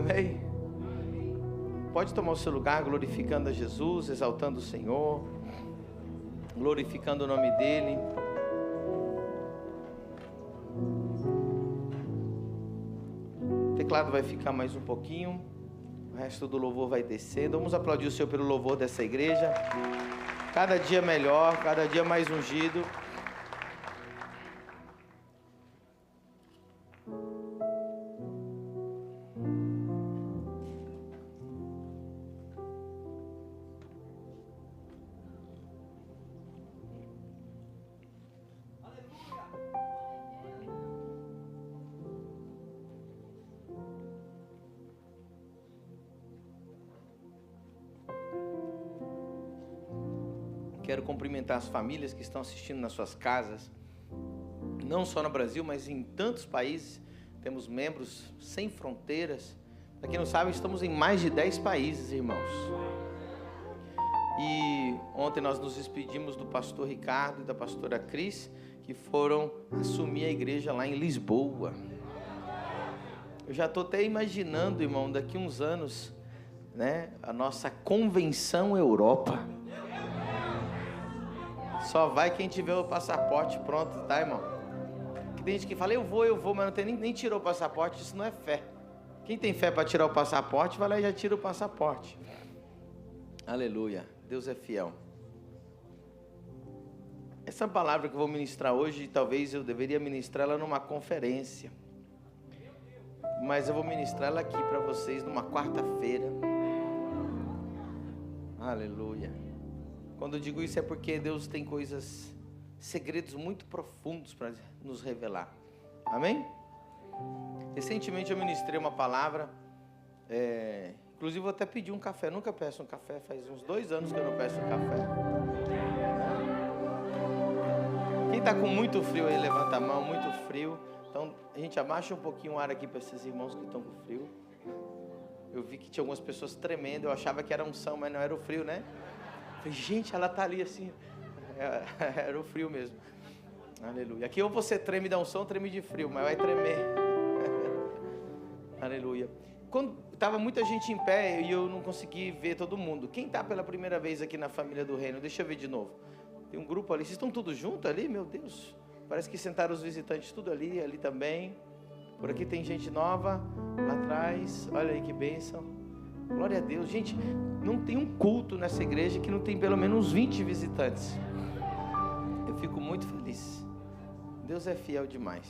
Amém? Pode tomar o seu lugar glorificando a Jesus, exaltando o Senhor, glorificando o nome dEle. O teclado vai ficar mais um pouquinho, o resto do louvor vai descendo. Vamos aplaudir o Senhor pelo louvor dessa igreja. Cada dia melhor, cada dia mais ungido. Quero cumprimentar as famílias que estão assistindo nas suas casas, não só no Brasil, mas em tantos países. Temos membros sem fronteiras. Para quem não sabe, estamos em mais de 10 países, irmãos. E ontem nós nos despedimos do pastor Ricardo e da pastora Cris, que foram assumir a igreja lá em Lisboa. Eu já estou até imaginando, irmão, daqui uns anos, né, a nossa convenção Europa. Só vai quem tiver o passaporte pronto, tá, irmão? Que tem gente que fala, eu vou, mas não tem nem tirou o passaporte. Isso não é fé. Quem tem fé para tirar o passaporte, vai lá e já tira o passaporte. Aleluia. Deus é fiel. Essa palavra que eu vou ministrar hoje, talvez eu deveria ministrar ela numa conferência. Mas eu vou ministrar ela aqui para vocês numa quarta-feira. Aleluia. Quando eu digo isso é porque Deus tem coisas, segredos muito profundos para nos revelar. Amém? Recentemente eu ministrei uma palavra, inclusive vou até pedir um café. Eu nunca peço um café, faz uns 2 anos que eu não peço um café. Quem está com muito frio aí, levanta a mão, muito frio. Então a gente abaixa um pouquinho o ar aqui para esses irmãos que estão com frio. Eu vi que tinha algumas pessoas tremendo, eu achava que era unção, mas não era o frio, né? Falei, gente, ela tá ali assim. Era o frio mesmo. Aleluia. Aqui ou você treme da unção, ou treme de frio, mas vai tremer. Aleluia. Quando estava muita gente em pé e eu não consegui ver todo mundo. Quem está pela primeira vez aqui na família do reino? Deixa eu ver de novo. Tem um grupo ali. Vocês estão todos juntos ali? Meu Deus. Parece que sentaram os visitantes tudo ali, ali também. Por aqui tem gente nova, lá atrás. Olha aí que bênção. Glória a Deus. Gente, não tem um culto nessa igreja que não tem pelo menos uns 20 visitantes. Eu fico muito feliz. Deus é fiel demais.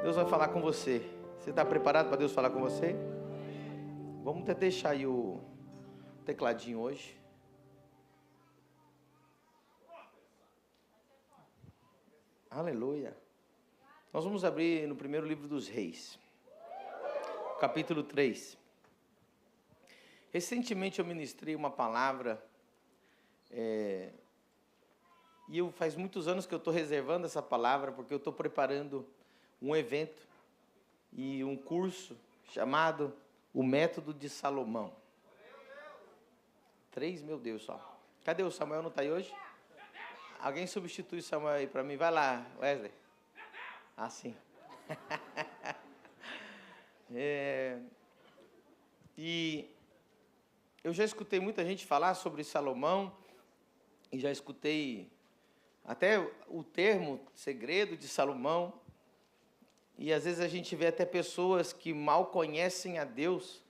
Deus vai falar com você. Você está preparado para Deus falar com você? Vamos até deixar aí o tecladinho hoje. Aleluia. Nós vamos abrir no primeiro livro dos Reis, capítulo 3. Recentemente eu ministrei uma palavra, e faz muitos anos que eu estou reservando essa palavra, porque eu estou preparando um evento e um curso chamado O Método de Salomão. 3, meu Deus, só. Cadê o Samuel? Não está aí hoje? Alguém substitui o Samuel aí para mim? Vai lá, Wesley. Ah, sim. E eu já escutei muita gente falar sobre Salomão, e já escutei até o termo segredo de Salomão, e às vezes a gente vê até pessoas que mal conhecem a Deus,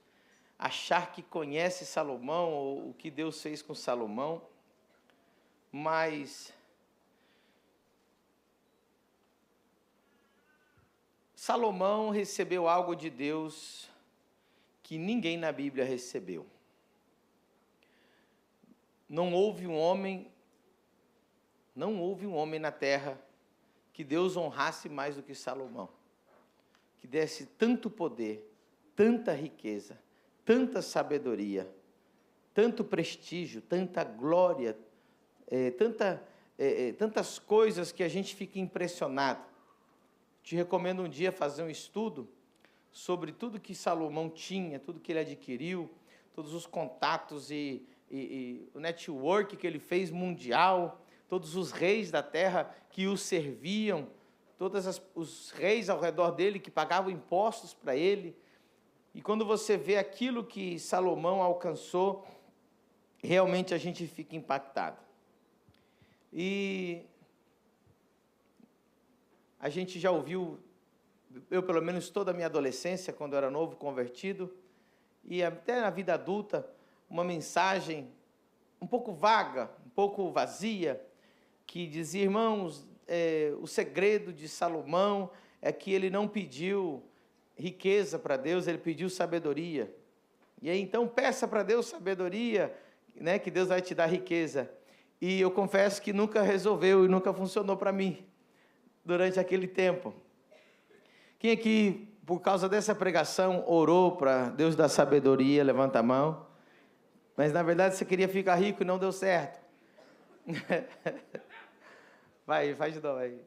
achar que conhece Salomão, ou o que Deus fez com Salomão, mas Salomão recebeu algo de Deus que ninguém na Bíblia recebeu. Não houve um homem na terra que Deus honrasse mais do que Salomão, que desse tanto poder, tanta riqueza, tanta sabedoria, tanto prestígio, tanta glória, tantas coisas que a gente fica impressionado. Te recomendo um dia fazer um estudo sobre tudo que Salomão tinha, tudo que ele adquiriu, todos os contatos e o network que ele fez mundial, todos os reis da terra que o serviam, os reis ao redor dele que pagavam impostos para ele. E quando você vê aquilo que Salomão alcançou, realmente a gente fica impactado. E a gente já ouviu, eu pelo menos toda a minha adolescência, quando eu era novo, convertido, e até na vida adulta, uma mensagem um pouco vaga, um pouco vazia, que dizia, irmãos, o segredo de Salomão é que ele não pediu riqueza para Deus, ele pediu sabedoria. E aí, então, peça para Deus sabedoria, né, que Deus vai te dar riqueza. E eu confesso que nunca resolveu e nunca funcionou para mim, durante aquele tempo. Quem aqui, por causa dessa pregação, orou para Deus dar sabedoria? Levanta a mão. Mas, na verdade, você queria ficar rico e não deu certo. Vai, faz de novo aí.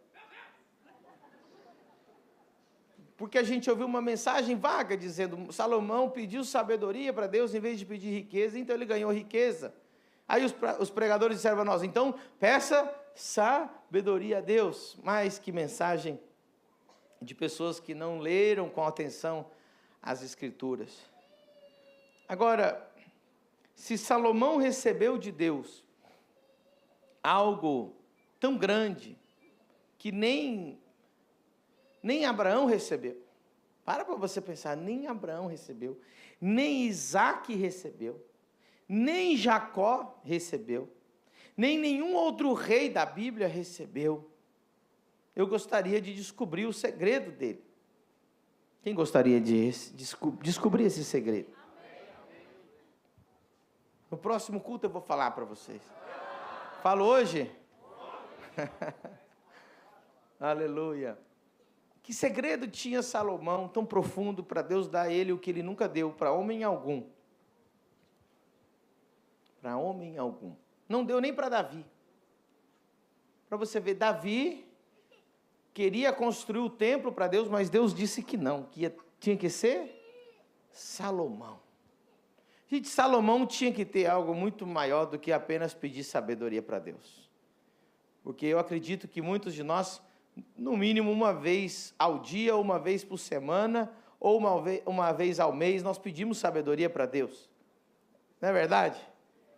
Porque a gente ouviu uma mensagem vaga dizendo, Salomão pediu sabedoria para Deus em vez de pedir riqueza, então ele ganhou riqueza. Aí os pregadores disseram para nós, então peça sabedoria a Deus. Mas que mensagem de pessoas que não leram com atenção as Escrituras. Agora, se Salomão recebeu de Deus algo tão grande que nem Abraão recebeu. Para você pensar, nem Abraão recebeu, nem Isaac recebeu, nem Jacó recebeu, nem nenhum outro rei da Bíblia recebeu. Eu gostaria de descobrir o segredo dele. Quem gostaria de descobrir esse segredo? No próximo culto eu vou falar para vocês. Falo hoje? Aleluia. Que segredo tinha Salomão tão profundo para Deus dar a ele o que ele nunca deu para homem algum? Para homem algum. Não deu nem para Davi. Para você ver, Davi queria construir o templo para Deus, mas Deus disse que não, que tinha que ser Salomão. Gente, Salomão tinha que ter algo muito maior do que apenas pedir sabedoria para Deus. Porque eu acredito que muitos de nós, no mínimo uma vez ao dia, ou uma vez por semana, ou uma vez ao mês, nós pedimos sabedoria para Deus. Não é verdade?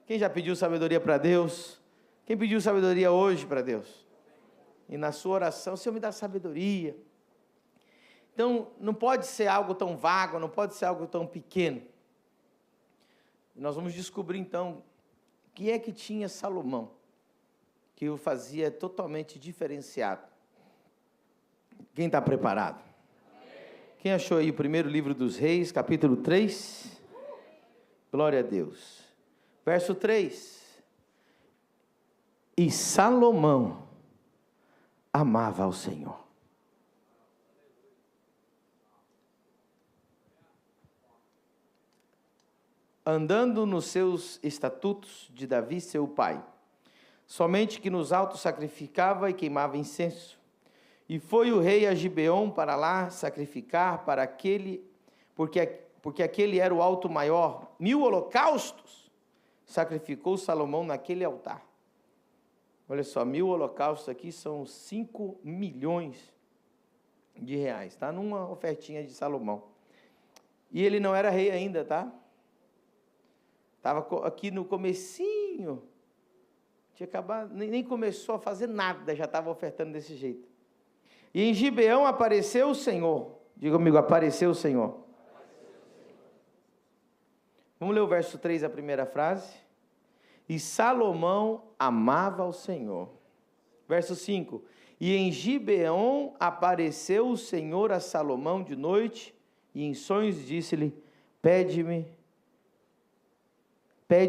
Quem já pediu sabedoria para Deus? Quem pediu sabedoria hoje para Deus? E na sua oração, Senhor, me dá sabedoria. Então, não pode ser algo tão vago, não pode ser algo tão pequeno. Nós vamos descobrir, então, o que é que tinha Salomão, que o fazia totalmente diferenciado. Quem está preparado? Quem achou aí o primeiro livro dos Reis, capítulo 3? Glória a Deus. Verso 3. E Salomão amava ao Senhor. Andando nos seus estatutos de Davi, seu pai, somente que nos altos sacrificava e queimava incenso. E foi o rei a Gibeon para lá sacrificar para aquele, porque aquele era o alto maior, 1000 holocaustos, sacrificou Salomão naquele altar. Olha só, 1000 holocaustos aqui são 5 milhões de reais, tá? Numa ofertinha de Salomão. E ele não era rei ainda, tá? Estava aqui no comecinho, tinha acabado, nem começou a fazer nada, já estava ofertando desse jeito. E em Gibeão apareceu o Senhor. Diga comigo, apareceu o Senhor. Vamos ler o verso 3, a primeira frase. E Salomão amava ao Senhor. Verso 5. E em Gibeão apareceu o Senhor a Salomão de noite, e em sonhos disse-lhe, pede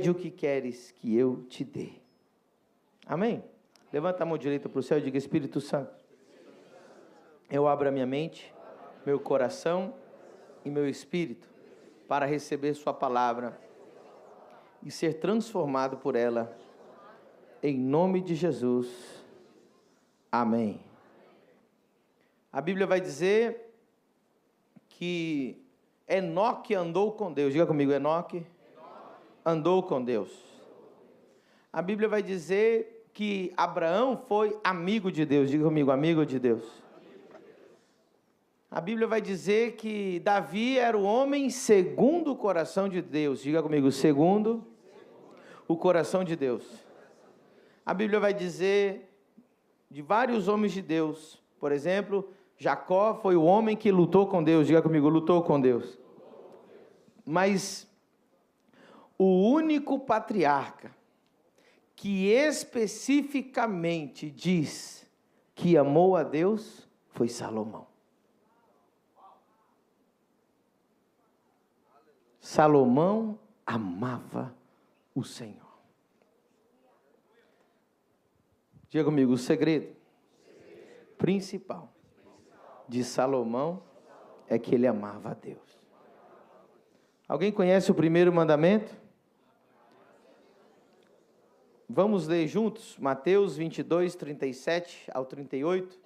o que queres que eu te dê. Amém? Levanta a mão direita para o céu e diga, Espírito Santo, eu abro a minha mente, meu coração e meu espírito para receber sua palavra e ser transformado por ela, em nome de Jesus. Amém. A Bíblia vai dizer que Enoque andou com Deus. Diga comigo, Enoque andou com Deus. A Bíblia vai dizer que Abraão foi amigo de Deus. Diga comigo, amigo de Deus. A Bíblia vai dizer que Davi era o homem segundo o coração de Deus. Diga comigo, segundo o coração de Deus. A Bíblia vai dizer de vários homens de Deus. Por exemplo, Jacó foi o homem que lutou com Deus. Diga comigo, lutou com Deus. Mas o único patriarca que especificamente diz que amou a Deus foi Salomão. Salomão amava o Senhor. Diga comigo, o segredo principal de Salomão é que ele amava a Deus. Alguém conhece o primeiro mandamento? Vamos ler juntos, Mateus 22, 37 ao 38,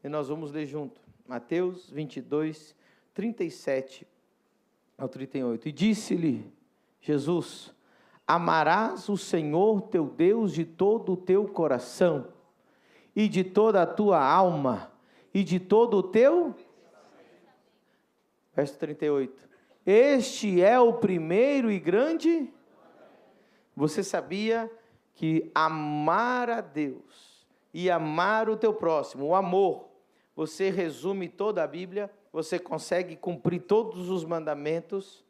e nós vamos ler junto, Mateus 22, 37 ao 38, e disse-lhe Jesus, amarás o Senhor teu Deus de todo o teu coração, e de toda a tua alma, e de todo o teu... Verso 38, este é o primeiro e grande... Você sabia que amar a Deus e amar o teu próximo, o amor, você resume toda a Bíblia, você consegue cumprir todos os mandamentos.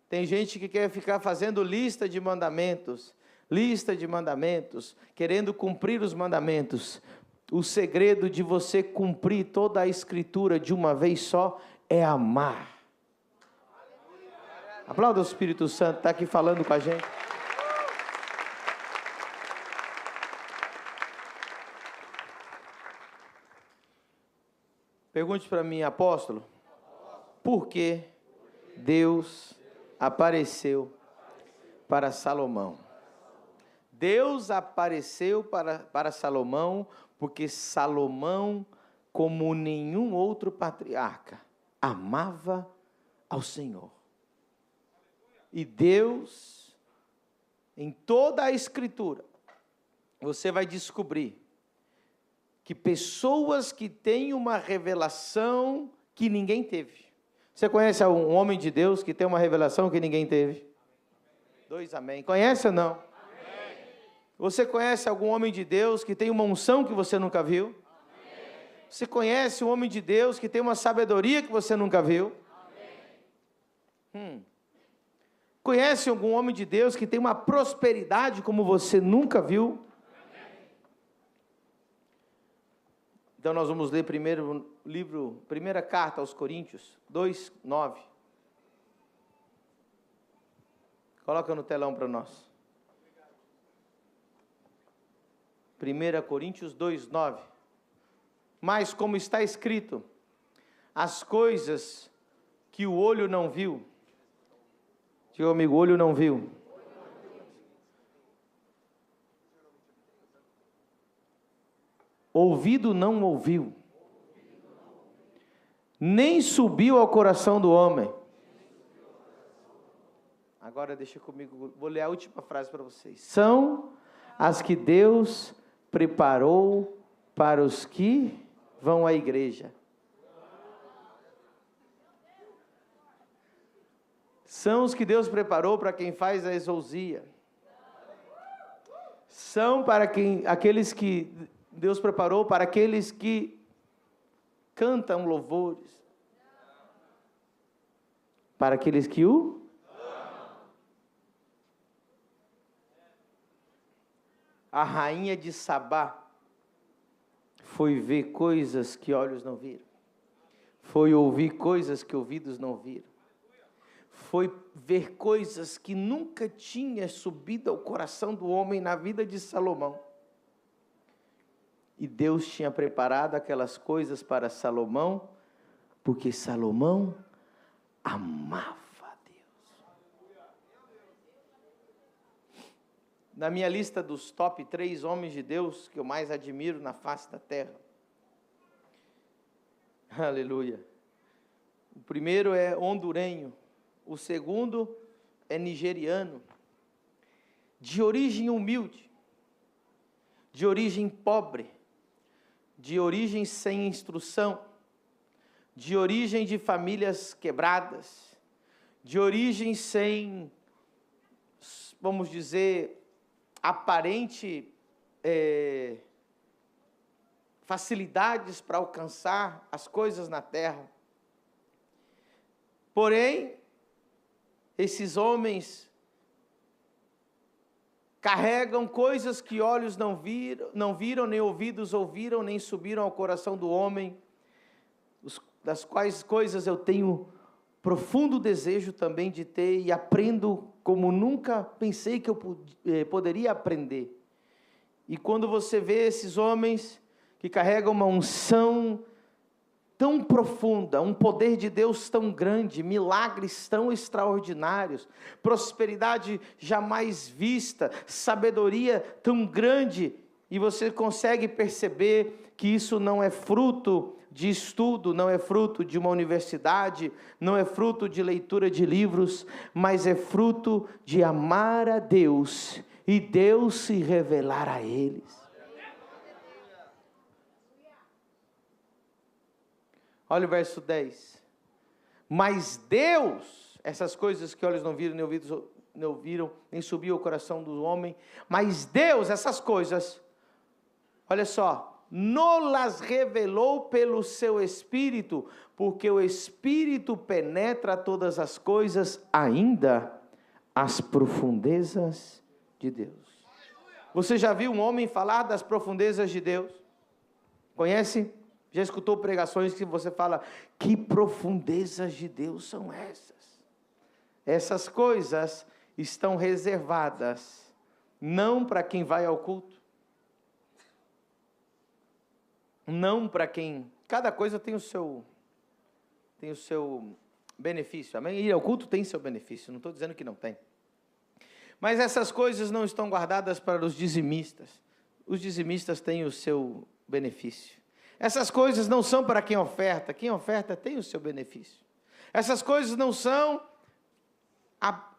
Tem gente que quer ficar fazendo lista de mandamentos, querendo cumprir os mandamentos. O segredo de você cumprir toda a Escritura de uma vez só é amar. Aplauda o Espírito Santo, está aqui falando com a gente. Pergunte para mim, apóstolo, por que Deus apareceu para Salomão? Deus apareceu para Salomão porque Salomão, como nenhum outro patriarca, amava ao Senhor. E Deus, em toda a Escritura, você vai descobrir que pessoas que têm uma revelação que ninguém teve. Você conhece um homem de Deus que tem uma revelação que ninguém teve? 2 amém. Conhece ou não? Amém. Você conhece algum homem de Deus que tem uma unção que você nunca viu? Amém. Você conhece um homem de Deus que tem uma sabedoria que você nunca viu? Amém. Conhece algum homem de Deus que tem uma prosperidade como você nunca viu? Então nós vamos ler primeira carta aos Coríntios, 2, 9. Coloca no telão para nós. 1 Coríntios 2, 9. Mas como está escrito, as coisas que o olho não viu, diga comigo, o olho não viu, ouvido não ouviu, nem subiu ao coração do homem. Agora deixa comigo, vou ler a última frase para vocês. São as que Deus preparou para os que vão à igreja. São os que Deus preparou para quem faz a exousia. São para aqueles que Deus preparou para aqueles que cantam louvores. Para aqueles que o amam. A rainha de Sabá foi ver coisas que olhos não viram. Foi ouvir coisas que ouvidos não viram. Foi ver coisas que nunca tinha subido ao coração do homem na vida de Salomão. E Deus tinha preparado aquelas coisas para Salomão, porque Salomão amava a Deus. Na minha lista dos top 3 homens de Deus que eu mais admiro na face da terra. Aleluia. O primeiro é hondurenho, o segundo é nigeriano, de origem humilde, de origem pobre, de origem sem instrução, de origem de famílias quebradas, de origem sem, vamos dizer, aparente facilidades para alcançar as coisas na terra. Porém, esses homens carregam coisas que olhos não viram, nem ouvidos ouviram, nem subiram ao coração do homem, das quais coisas eu tenho profundo desejo também de ter e aprendo como nunca pensei que eu poderia aprender. E quando você vê esses homens que carregam uma unção tão profunda, um poder de Deus tão grande, milagres tão extraordinários, prosperidade jamais vista, sabedoria tão grande, e você consegue perceber que isso não é fruto de estudo, não é fruto de uma universidade, não é fruto de leitura de livros, mas é fruto de amar a Deus e Deus se revelar a eles. Olha o verso 10. Mas Deus, essas coisas que olhos não viram, nem ouvidos não ouviram, nem subiu ao coração do homem, mas Deus, essas coisas, olha só, nos revelou pelo seu Espírito, porque o Espírito penetra todas as coisas, ainda as profundezas de Deus. Você já viu um homem falar das profundezas de Deus? Conhece? Já escutou pregações que você fala, que profundezas de Deus são essas? Essas coisas estão reservadas, não para quem vai ao culto, não para quem, cada coisa tem o seu benefício, amém? Ir ao culto tem seu benefício, não estou dizendo que não tem. Mas essas coisas não estão guardadas para os dizimistas. Os dizimistas têm o seu benefício. Essas coisas não são para quem oferta tem o seu benefício. Essas coisas não são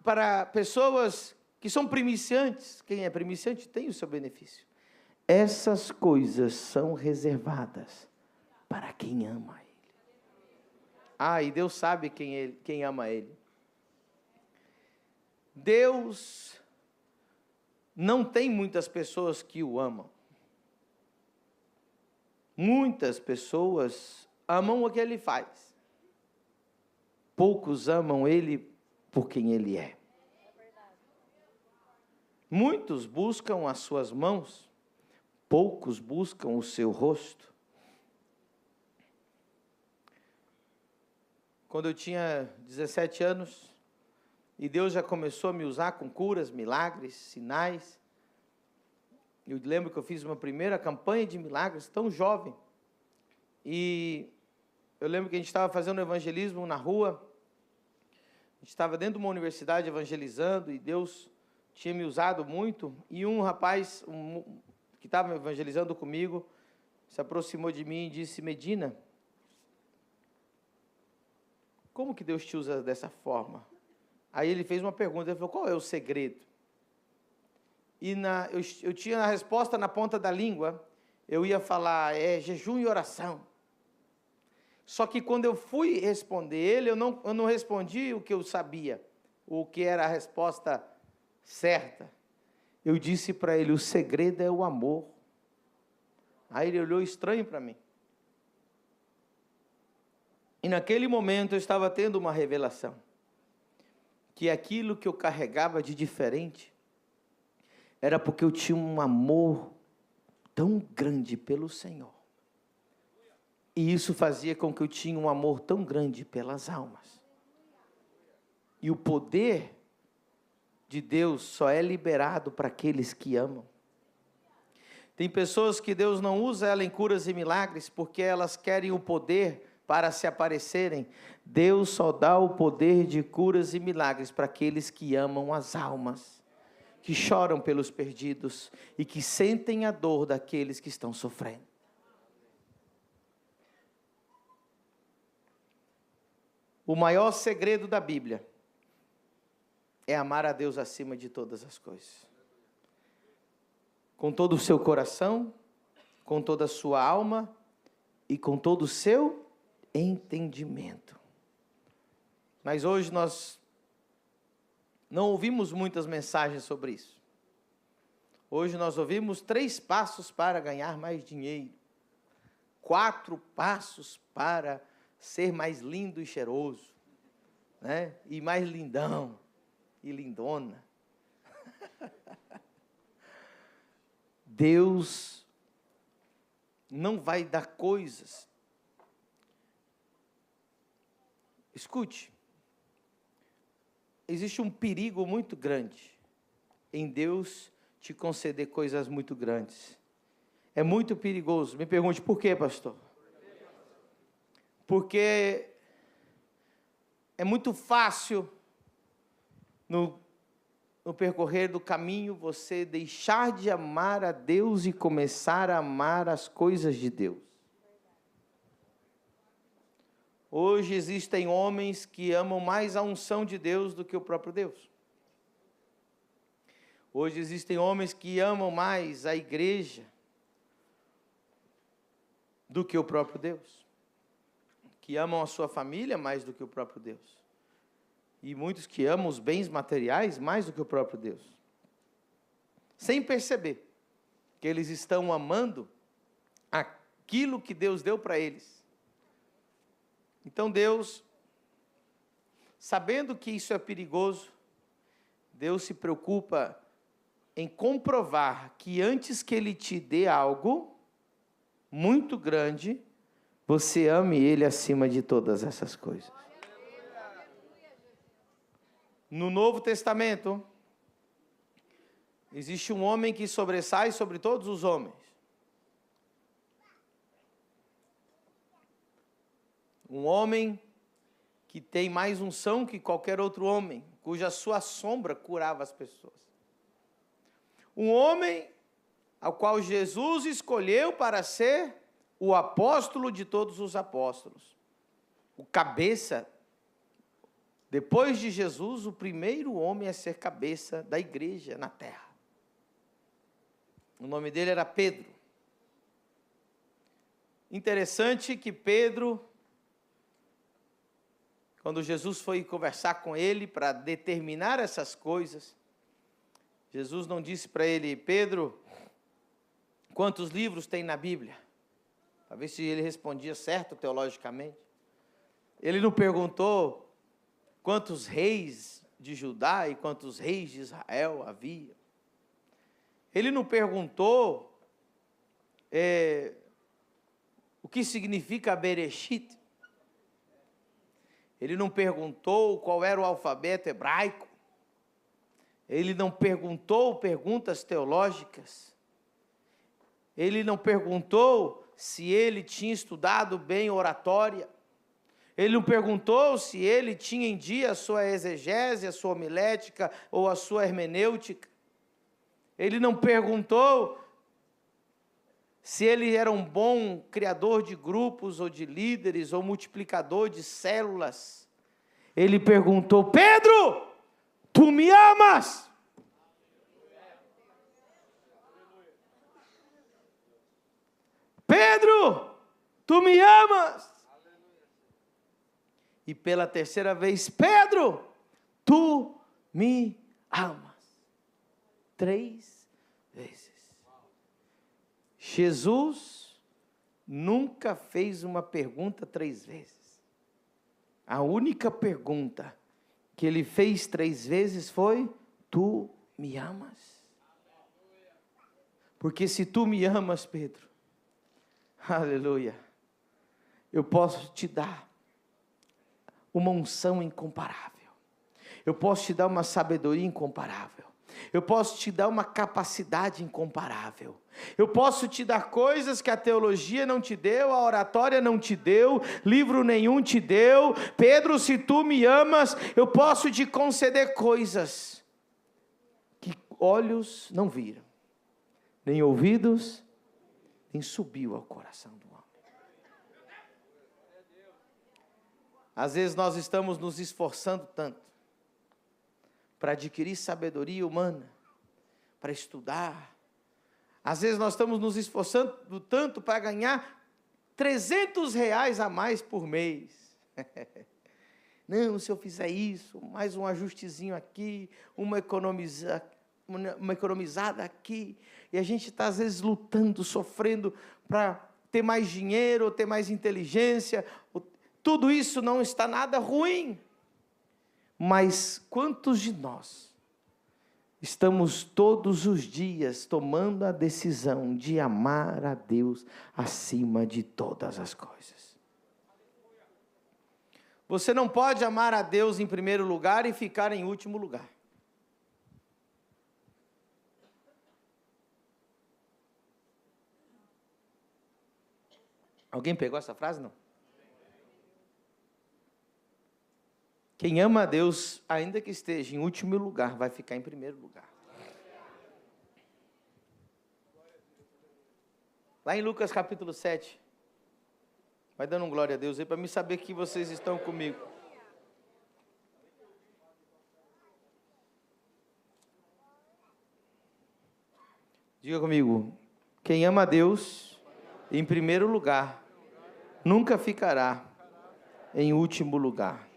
para pessoas que são primiciantes, quem é primiciante tem o seu benefício. Essas coisas são reservadas para quem ama Ele. E Deus sabe quem ama Ele. Deus não tem muitas pessoas que o amam. Muitas pessoas amam o que Ele faz. Poucos amam Ele por quem Ele é. Muitos buscam as suas mãos, poucos buscam o seu rosto. Quando eu tinha 17 anos, e Deus já começou a me usar com curas, milagres, sinais. Eu lembro que eu fiz uma primeira campanha de milagres, tão jovem. E eu lembro que a gente estava fazendo evangelismo na rua. A gente estava dentro de uma universidade evangelizando, e Deus tinha me usado muito. E um rapaz que estava evangelizando comigo se aproximou de mim e disse: Medina, como que Deus te usa dessa forma? Aí ele fez uma pergunta, ele falou: qual é o segredo? E eu tinha a resposta na ponta da língua, eu ia falar, jejum e oração. Só que quando eu fui responder ele, eu não respondi o que eu sabia, o que era a resposta certa. Eu disse para ele, o segredo é o amor. Aí ele olhou estranho para mim. E naquele momento eu estava tendo uma revelação, que aquilo que eu carregava de diferente, era porque eu tinha um amor tão grande pelo Senhor. E isso fazia com que eu tinha um amor tão grande pelas almas. E o poder de Deus só é liberado para aqueles que amam. Tem pessoas que Deus não usa ela em curas e milagres porque elas querem o poder para se aparecerem. Deus só dá o poder de curas e milagres para aqueles que amam as almas, que choram pelos perdidos e que sentem a dor daqueles que estão sofrendo. O maior segredo da Bíblia é amar a Deus acima de todas as coisas. Com todo o seu coração, com toda a sua alma e com todo o seu entendimento. Mas hoje nós não ouvimos muitas mensagens sobre isso. Hoje nós ouvimos 3 passos para ganhar mais dinheiro, 4 passos para ser mais lindo e cheiroso, né? E mais lindão e lindona. Deus não vai dar coisas. Escute, existe um perigo muito grande em Deus te conceder coisas muito grandes. É muito perigoso. Me pergunte, por quê, pastor? Porque é muito fácil no percorrer do caminho você deixar de amar a Deus e começar a amar as coisas de Deus. Hoje existem homens que amam mais a unção de Deus do que o próprio Deus. Hoje existem homens que amam mais a igreja do que o próprio Deus. Que amam a sua família mais do que o próprio Deus. E muitos que amam os bens materiais mais do que o próprio Deus. Sem perceber que eles estão amando aquilo que Deus deu para eles. Então Deus, sabendo que isso é perigoso, Deus se preocupa em comprovar que antes que Ele te dê algo muito grande, você ame Ele acima de todas essas coisas. No Novo Testamento, existe um homem que sobressai sobre todos os homens. Um homem que tem mais unção que qualquer outro homem, cuja sua sombra curava as pessoas. Um homem ao qual Jesus escolheu para ser o apóstolo de todos os apóstolos. O cabeça, depois de Jesus, o primeiro homem a ser cabeça da igreja na terra. O nome dele era Pedro. Interessante que Pedro, quando Jesus foi conversar com ele para determinar essas coisas, Jesus não disse para ele: Pedro, quantos livros tem na Bíblia? Para ver se ele respondia certo teologicamente. Ele não perguntou quantos reis de Judá e quantos reis de Israel havia. Ele não perguntou o que significa Bereshit. Ele não perguntou qual era o alfabeto hebraico. Ele não perguntou perguntas teológicas. Ele não perguntou se ele tinha estudado bem oratória. Ele não perguntou se ele tinha em dia a sua exegese, a sua homilética ou a sua hermenêutica. Ele não perguntou se ele era um bom criador de grupos ou de líderes ou multiplicador de células. Ele perguntou: Pedro, tu me amas? Pedro, tu me amas? E pela terceira vez: Pedro, tu me amas? 3 vezes. Jesus nunca fez uma pergunta 3 vezes. A única pergunta que ele fez 3 vezes foi: tu me amas? Porque se tu me amas, Pedro, aleluia, eu posso te dar uma unção incomparável. Eu posso te dar uma sabedoria incomparável. Eu posso te dar uma capacidade incomparável. Eu posso te dar coisas que a teologia não te deu, a oratória não te deu, livro nenhum te deu. Pedro, se tu me amas, eu posso te conceder coisas que olhos não viram, nem ouvidos, nem subiu ao coração do homem. Às vezes nós estamos nos esforçando tanto para adquirir sabedoria humana, para estudar. Às vezes nós estamos nos esforçando tanto para ganhar R$ 300 a mais por mês. Não, se eu fizer isso, mais um ajustezinho aqui, uma economizada aqui. E a gente está, às vezes, lutando, sofrendo para ter mais dinheiro, ou ter mais inteligência. Tudo isso não está nada ruim. Mas quantos de nós estamos todos os dias tomando a decisão de amar a Deus acima de todas as coisas? Você não pode amar a Deus em primeiro lugar e ficar em último lugar. Alguém pegou essa frase? Não. Quem ama a Deus, ainda que esteja em último lugar, vai ficar em primeiro lugar. Lá em Lucas capítulo 7. Vai dando um glória a Deus aí, para mim saber que vocês estão comigo. Diga comigo. Quem ama a Deus, em primeiro lugar, nunca ficará em último lugar.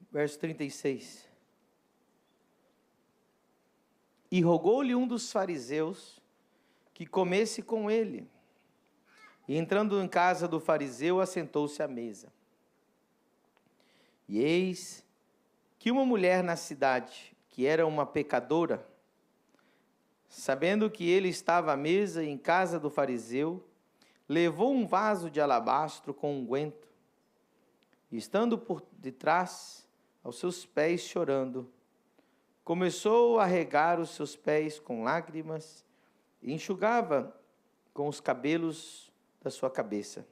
Verso 36. E rogou-lhe um dos fariseus que comesse com ele. E entrando em casa do fariseu, assentou-se à mesa. E eis que uma mulher na cidade, que era uma pecadora, sabendo que ele estava à mesa em casa do fariseu, levou um vaso de alabastro com unguento, e estando por detrás, aos seus pés chorando, começou a regar os seus pés com lágrimas e enxugava com os cabelos da sua cabeça.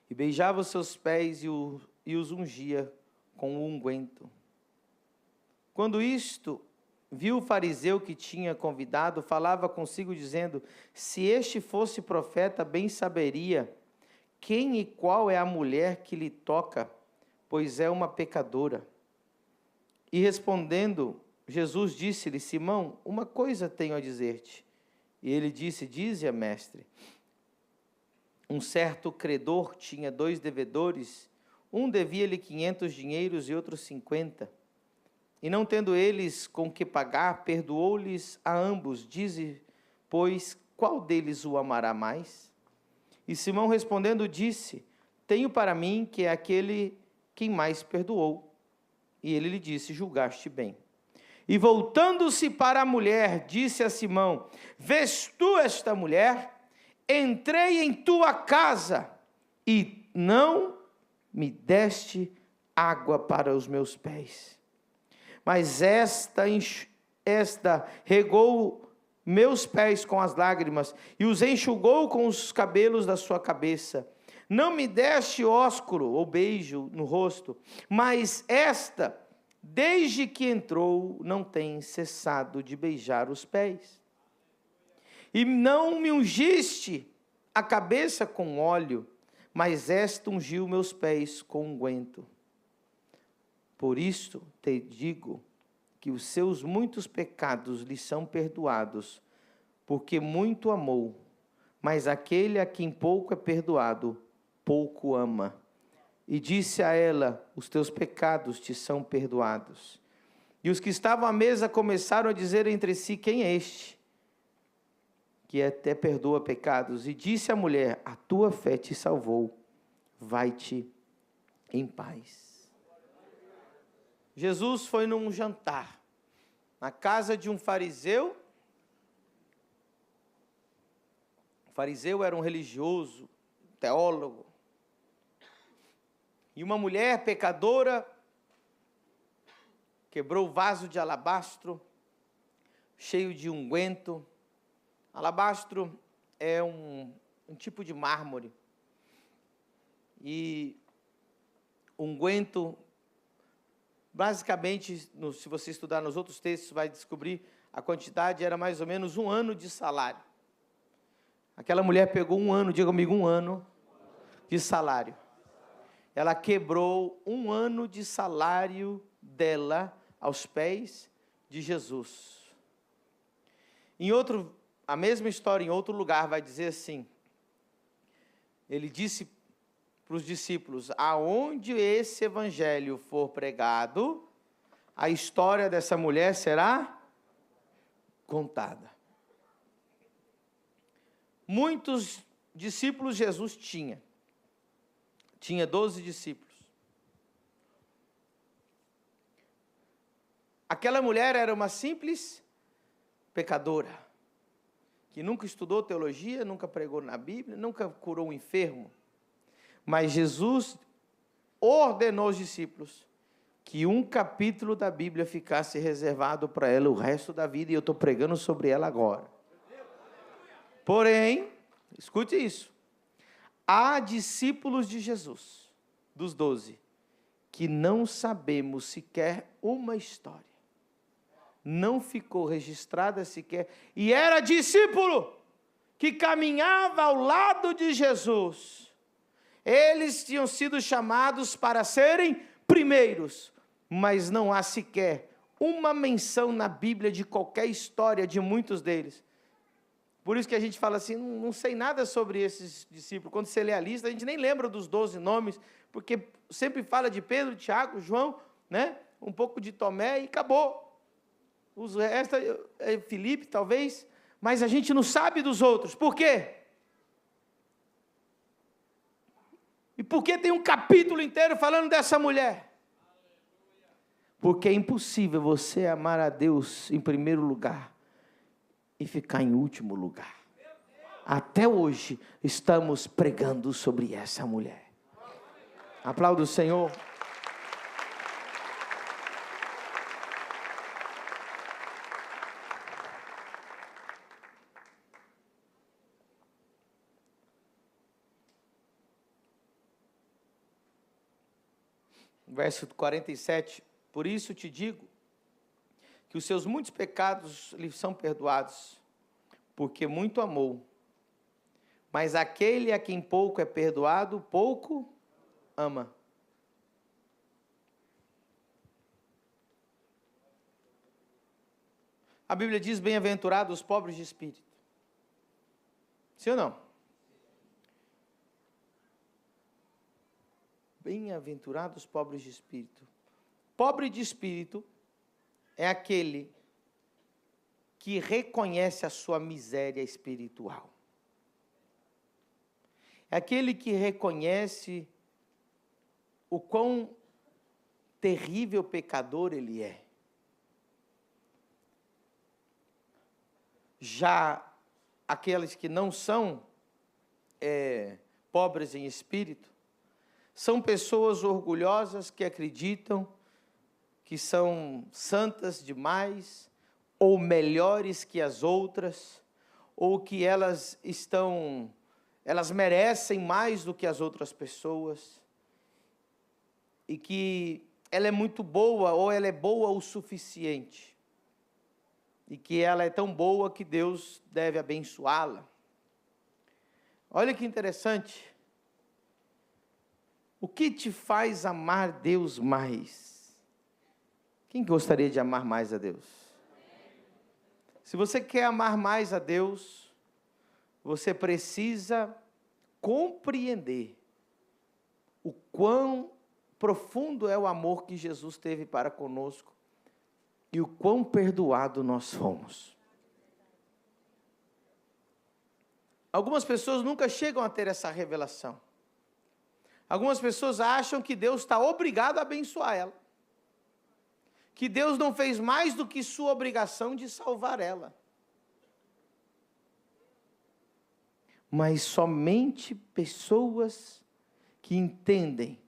E beijava os seus pés e os ungia com o unguento. Quando isto viu o fariseu que tinha convidado, falava consigo dizendo: se este fosse profeta, bem saberia quem e qual é a mulher que lhe toca, pois é uma pecadora. E respondendo, Jesus disse-lhe: Simão, uma coisa tenho a dizer-te. E ele disse: dize-a, mestre. Um certo credor tinha 2 devedores, um devia-lhe 500 dinheiros e outro 50. E não tendo eles com que pagar, perdoou-lhes a ambos. Dize, pois, qual deles o amará mais? E Simão respondendo disse: tenho para mim que é aquele quem mais perdoou. E ele lhe disse: julgaste bem. E voltando-se para a mulher, disse a Simão: vês tu esta mulher? Entrei em tua casa e não me deste água para os meus pés. Mas esta regou meus pés com as lágrimas e os enxugou com os cabelos da sua cabeça. Não me deste ósculo ou beijo no rosto, mas esta, desde que entrou, não tem cessado de beijar os pés. E não me ungiste a cabeça com óleo, mas esta ungiu meus pés com unguento. Por isto te digo que os seus muitos pecados lhe são perdoados, porque muito amou. Mas aquele a quem pouco é perdoado, pouco ama. E disse a ela: os teus pecados te são perdoados. E os que estavam à mesa começaram a dizer entre si: quem é este que até perdoa pecados? E disse a mulher: a tua fé te salvou, vai-te em paz. Jesus foi num jantar, na casa de um fariseu. O fariseu era um religioso, teólogo. E uma mulher pecadora quebrou o vaso de alabastro, cheio de unguento. Alabastro é um tipo de mármore. E unguento, basicamente, se você estudar nos outros textos, vai descobrir a quantidade, era mais ou menos 1 ano de salário. Aquela mulher pegou 1 ano, diga comigo, 1 ano de salário. Ela quebrou 1 ano de salário dela aos pés de Jesus. A mesma história em outro lugar vai dizer assim, ele disse para os discípulos, aonde esse evangelho for pregado, a história dessa mulher será contada. Muitos discípulos Jesus tinha 12 discípulos. Aquela mulher era uma simples pecadora, que nunca estudou teologia, nunca pregou na Bíblia, nunca curou um enfermo. Mas Jesus ordenou aos discípulos que um capítulo da Bíblia ficasse reservado para ela o resto da vida, e eu estou pregando sobre ela agora. Porém, escute isso, há discípulos de Jesus, dos 12, que não sabemos sequer uma história. Não ficou registrada sequer, e era discípulo que caminhava ao lado de Jesus. Eles tinham sido chamados para serem primeiros, mas não há sequer uma menção na Bíblia de qualquer história de muitos deles. Por isso que a gente fala assim, não sei nada sobre esses discípulos. Quando você lê a lista, a gente nem lembra dos 12 nomes, porque sempre fala de Pedro, Tiago, João, né? Um pouco de Tomé e acabou. Os restos, Filipe talvez, mas a gente não sabe dos outros. Por quê? E por que tem um capítulo inteiro falando dessa mulher? Porque é impossível você amar a Deus em primeiro lugar e ficar em último lugar. Até hoje estamos pregando sobre essa mulher. Aplauda o Senhor. Verso 47, por isso te digo, que os seus muitos pecados lhe são perdoados, porque muito amou. Mas aquele a quem pouco é perdoado, pouco ama. A Bíblia diz, bem-aventurados os pobres de espírito. Sim ou não? Bem-aventurados os pobres de espírito. Pobre de espírito é aquele que reconhece a sua miséria espiritual. É aquele que reconhece o quão terrível pecador ele é. Já aqueles que não são pobres em espírito, são pessoas orgulhosas que acreditam que são santas demais, ou melhores que as outras, ou que elas merecem mais do que as outras pessoas, e que ela é muito boa, ou ela é boa o suficiente, e que ela é tão boa que Deus deve abençoá-la. Olha que interessante. O que te faz amar Deus mais? Quem gostaria de amar mais a Deus? Se você quer amar mais a Deus, você precisa compreender o quão profundo é o amor que Jesus teve para conosco e o quão perdoado nós fomos. Algumas pessoas nunca chegam a ter essa revelação. Algumas pessoas acham que Deus está obrigado a abençoar ela. Que Deus não fez mais do que sua obrigação de salvar ela. Mas somente pessoas que entendem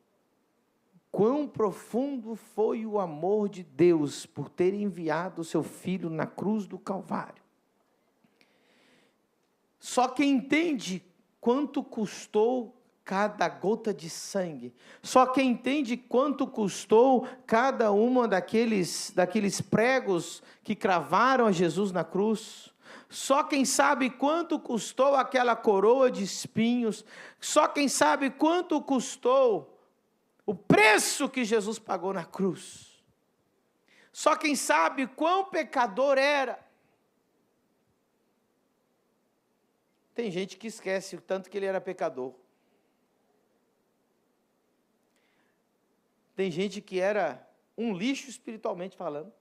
quão profundo foi o amor de Deus por ter enviado o seu Filho na cruz do Calvário. Só quem entende quanto custou cada gota de sangue, só quem entende quanto custou cada uma daqueles pregos que cravaram a Jesus na cruz, Só quem sabe quanto custou aquela coroa de espinhos, só quem sabe quanto custou o preço que Jesus pagou na cruz. Só quem sabe quão pecador era. Tem gente que esquece o tanto que ele era pecador. Tem gente que era um lixo espiritualmente falando.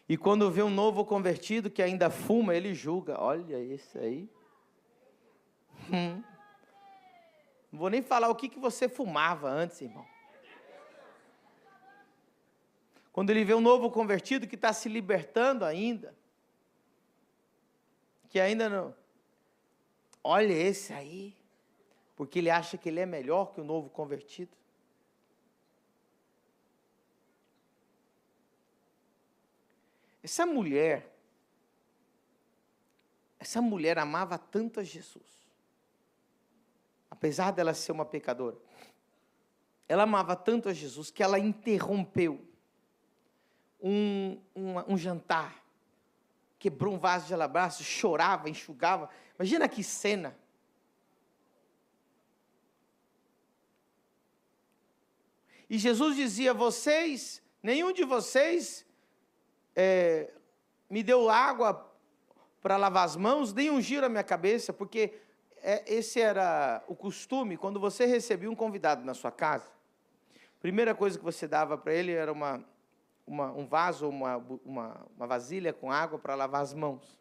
E quando vê um novo convertido que ainda fuma, ele julga. Olha esse aí. Não vou nem falar o que você fumava antes, irmão. Quando ele vê um novo convertido que está se libertando ainda, que ainda não... Olha esse aí, porque ele acha que ele é melhor que o novo convertido. Essa mulher amava tanto a Jesus, apesar dela ser uma pecadora. Ela amava tanto a Jesus que ela interrompeu um jantar, quebrou um vaso de alabastro, chorava, enxugava. Imagina que cena. E Jesus dizia: nenhum de vocês me deu água para lavar as mãos, nem ungiram a minha cabeça, porque esse era o costume. Quando você recebia um convidado na sua casa, a primeira coisa que você dava para ele era um vaso, uma vasilha com água para lavar as mãos.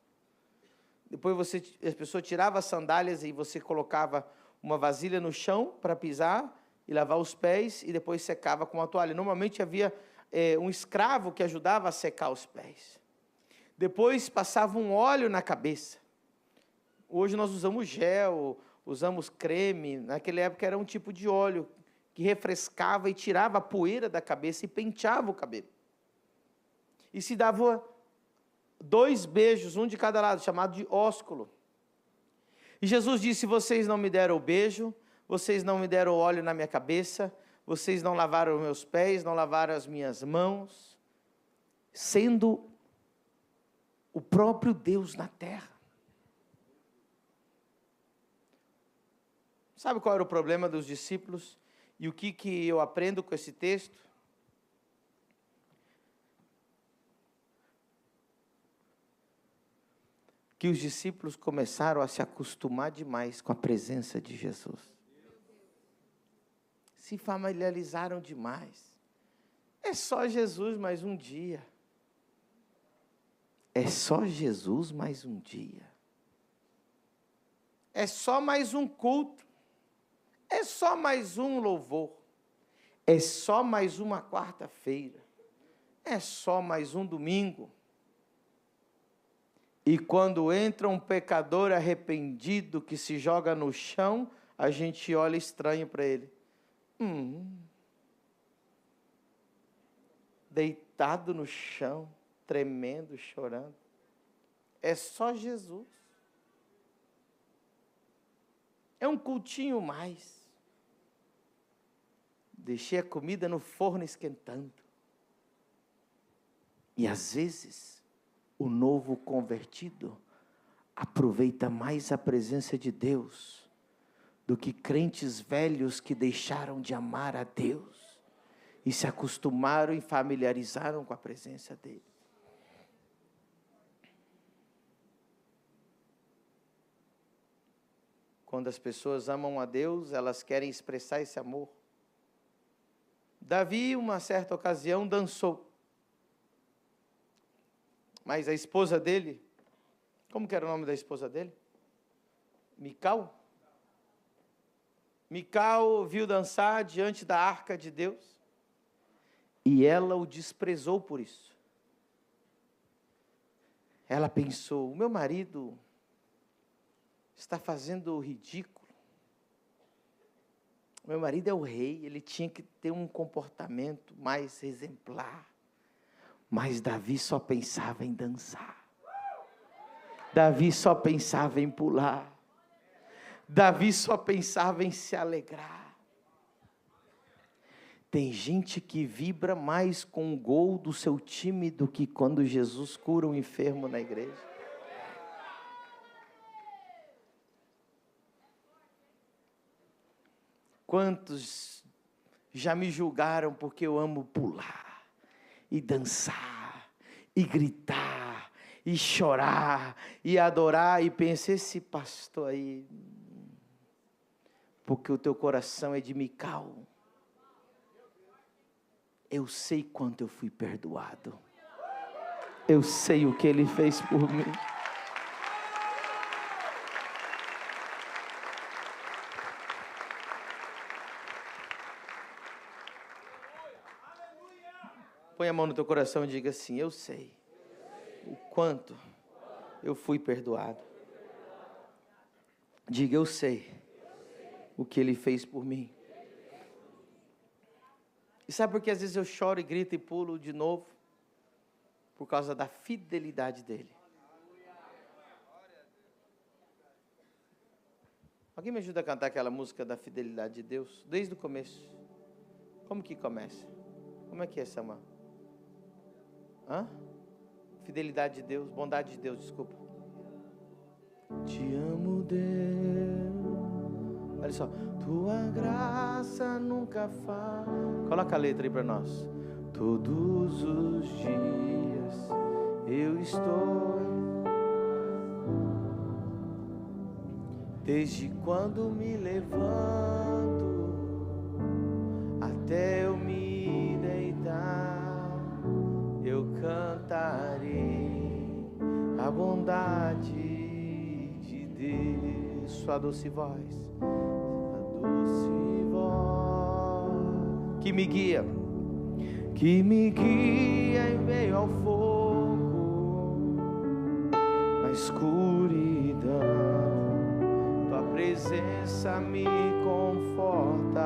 Depois a pessoa tirava as sandálias e você colocava uma vasilha no chão para pisar e lavar os pés, e depois secava com uma toalha. Normalmente havia um escravo que ajudava a secar os pés. Depois passava um óleo na cabeça. Hoje nós usamos gel, usamos creme. Naquela época era um tipo de óleo que refrescava e tirava a poeira da cabeça e penteava o cabelo. E se dava 2 beijos, um de cada lado, chamado de ósculo. E Jesus disse: vocês não me deram o beijo, vocês não me deram óleo na minha cabeça, vocês não lavaram os meus pés, não lavaram as minhas mãos, sendo o próprio Deus na terra. Sabe qual era o problema dos discípulos? E o que eu aprendo com esse texto? Que os discípulos começaram a se acostumar demais com a presença de Jesus. Se familiarizaram demais. É só Jesus mais um dia. É só Jesus mais um dia. É só mais um culto. É só mais um louvor. É só mais uma quarta-feira. É só mais um domingo. E quando entra um pecador arrependido que se joga no chão, a gente olha estranho para ele. Deitado no chão, tremendo, chorando. É só Jesus. É um cultinho mais. Deixei a comida no forno esquentando. E às vezes, o novo convertido aproveita mais a presença de Deus do que crentes velhos que deixaram de amar a Deus e se acostumaram e familiarizaram com a presença dele. Quando as pessoas amam a Deus, elas querem expressar esse amor. Davi, uma certa ocasião, dançou. Mas a esposa dele, como que era o nome da esposa dele? Mical? Mical viu dançar diante da arca de Deus e ela o desprezou por isso. Ela pensou: o meu marido está fazendo o ridículo. O meu marido é o rei, ele tinha que ter um comportamento mais exemplar. Mas Davi só pensava em dançar. Davi só pensava em pular. Davi só pensava em se alegrar. Tem gente que vibra mais com o gol do seu time do que quando Jesus cura um enfermo na igreja. Quantos já me julgaram porque eu amo pular, e dançar, e gritar, e chorar, e adorar, e pensei, esse pastor aí, porque o teu coração é de Mical. Eu sei quanto eu fui perdoado. Eu sei o que ele fez por mim. Põe a mão no teu coração e diga assim: eu sei o quanto eu fui perdoado. Diga: eu sei o que ele fez por mim. E sabe por que às vezes eu choro e grito e pulo de novo? Por causa da fidelidade dele. Alguém me ajuda a cantar aquela música da fidelidade de Deus? Desde o começo. Como que começa? Como é que é, Samuel? Fidelidade de Deus, bondade de Deus, desculpa. Te amo, Deus. Olha só. Tua graça nunca falha. Coloca a letra aí para nós. Todos os dias eu estou. Desde quando me levanto até eu me deitar, eu cantarei a bondade de Deus. Sua doce voz, que me guia em meio ao fogo, na escuridão, tua presença me conforta.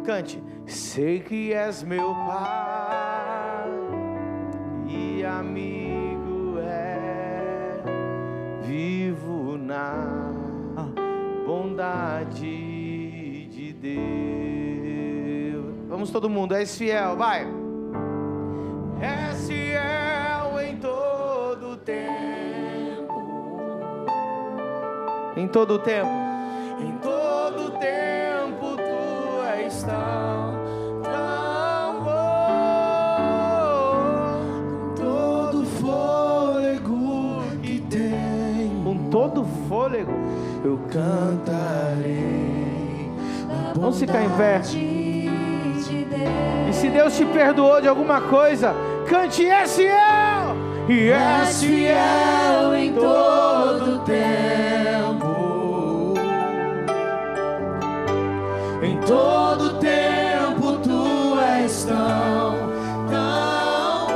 Cante. Sei que és meu Pai e amigo vivo na bondade de Deus. Vamos todo mundo, és fiel, vai. És fiel em todo tempo. Em todo tempo. Em todo tempo tu és tão bom. Com todo fôlego que tenho. Com todo fôlego eu cantarei. Vamos ficar em pé. E se Deus te perdoou de alguma coisa, cante: és fiel. E és fiel em todo tempo. Em todo tempo tu és tão bom.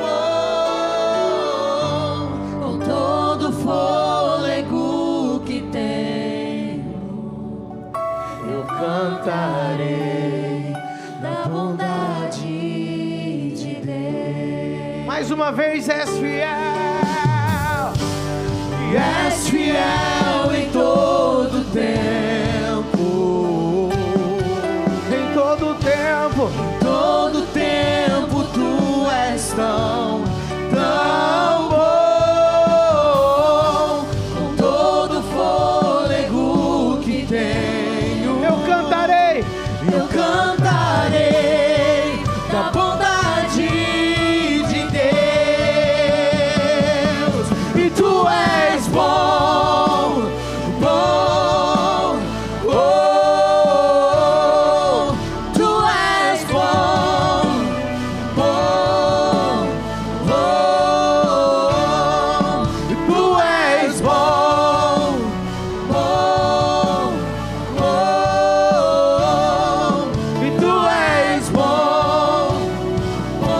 Com todo fôlego que tenho, eu cantarei da bondade de Deus. Mais uma vez, és fiel. E és fiel em todo tempo. Em todo tempo. Em todo tempo tu és tão bom. Com todo fôlego que tenho, eu cantarei. Eu cantarei da bondade de Deus. E tu és bom, bom, oh. Tu és bom, bom, bom. Tu és bom, bom, bom. E tu és bom, bom, bom.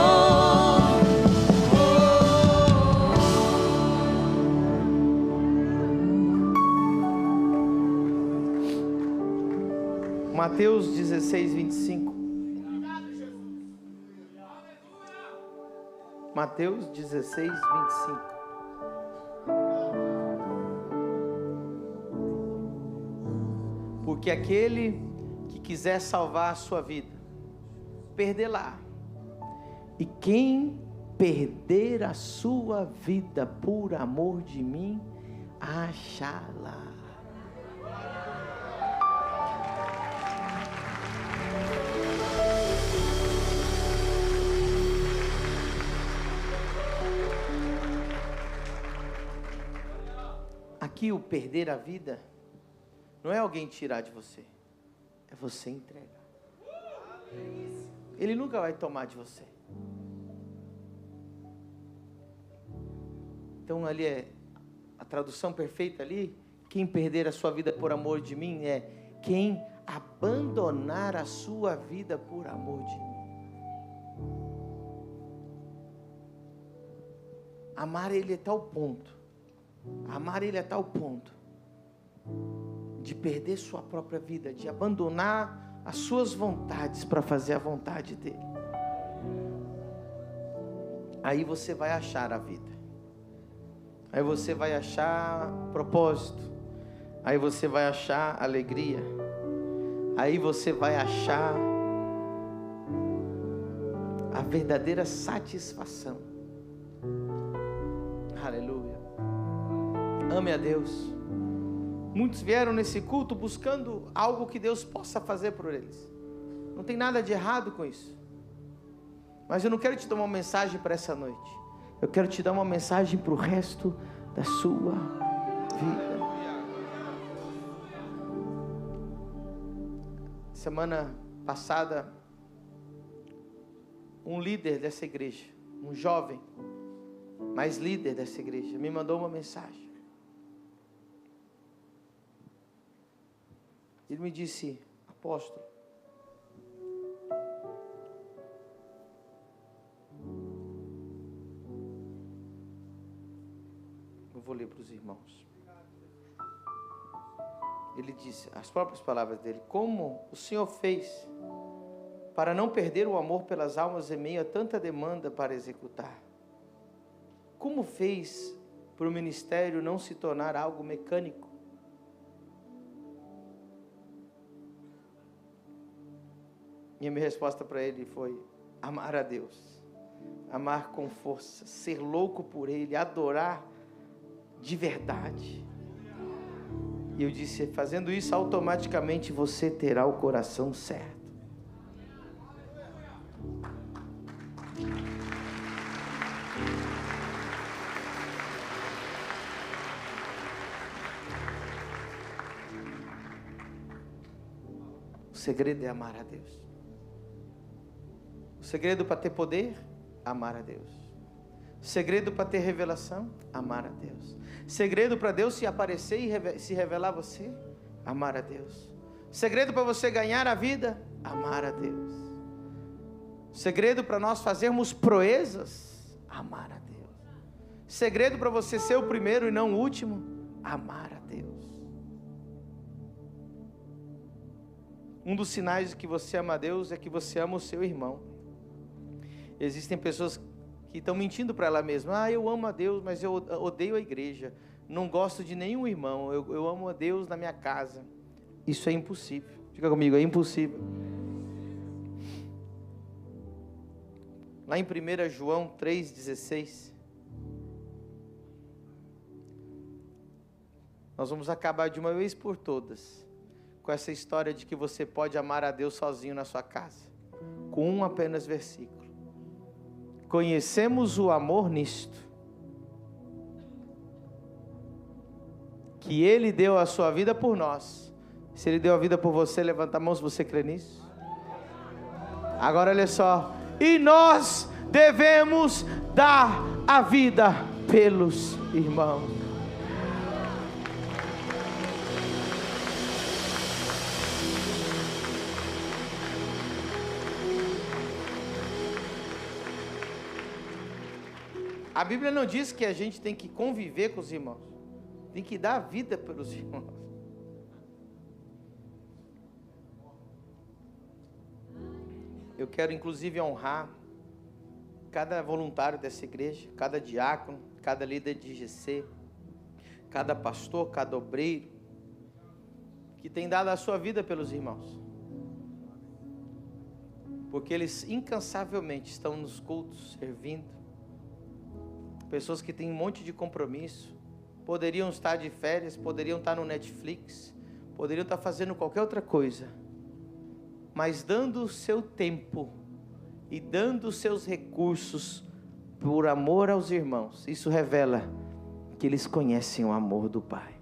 Mateus 16, 25. Mateus 16, 25. Porque aquele que quiser salvar a sua vida, perdê-la. E quem perder a sua vida por amor de mim, achá-la. que o perder a vida não é alguém tirar de você, é você entregar. Ele nunca vai tomar de você. Então ali é a tradução perfeita ali. Quem perder a sua vida por amor de mim é quem abandonar a sua vida por amor de mim. Amar Ele é tal ponto. Amar Ele é tal ponto de perder sua própria vida, de abandonar as suas vontades para fazer a vontade dEle. Aí você vai achar a vida. Aí você vai achar propósito. Aí você vai achar alegria. Aí você vai achar a verdadeira satisfação. Aleluia. Ame a Deus. Muitos vieram nesse culto buscando algo que Deus possa fazer por eles. Não tem nada de errado com isso. Mas eu não quero te dar uma mensagem para essa noite. Eu quero te dar uma mensagem para o resto da sua vida. Semana passada, um líder dessa igreja, um jovem, mas líder dessa igreja, me mandou uma mensagem. Ele me disse: apóstolo, eu vou ler para os irmãos. Ele disse, as próprias palavras dele: como o Senhor fez para não perder o amor pelas almas em meio a tanta demanda para executar? Como fez para o ministério não se tornar algo mecânico? E a minha resposta para ele foi: amar a Deus, amar com força, ser louco por Ele, adorar de verdade. E eu disse: fazendo isso, automaticamente você terá o coração certo. O segredo é amar a Deus. O segredo para ter poder, amar a Deus. O segredo para ter revelação, amar a Deus. O segredo para Deus se aparecer e se revelar a você, amar a Deus. O segredo para você ganhar a vida, amar a Deus. O segredo para nós fazermos proezas, amar a Deus. O segredo para você ser o primeiro e não o último, amar a Deus. Um dos sinais de que você ama a Deus é que você ama o seu irmão. Existem pessoas que estão mentindo para ela mesma: eu amo a Deus, mas eu odeio a igreja, não gosto de nenhum irmão, eu amo a Deus na minha casa. Isso é impossível. Diga comigo: é impossível. Lá em 1 João 3,16, nós vamos acabar de uma vez por todas com essa história de que você pode amar a Deus sozinho na sua casa, com um apenas versículo. Conhecemos o amor nisto, que Ele deu a sua vida por nós. Se Ele deu a vida por você, levanta a mão se você crê nisso. Agora olha só: e nós devemos dar a vida pelos irmãos. A Bíblia não diz que a gente tem que conviver com os irmãos, tem que dar a vida pelos irmãos. Eu quero inclusive honrar cada voluntário dessa igreja, cada diácono, cada líder de GC, cada pastor, cada obreiro, que tem dado a sua vida pelos irmãos, porque eles incansavelmente estão nos cultos, servindo. Pessoas que têm um monte de compromisso, poderiam estar de férias, poderiam estar no Netflix, poderiam estar fazendo qualquer outra coisa, mas dando o seu tempo e dando os seus recursos por amor aos irmãos. Isso revela que eles conhecem o amor do Pai.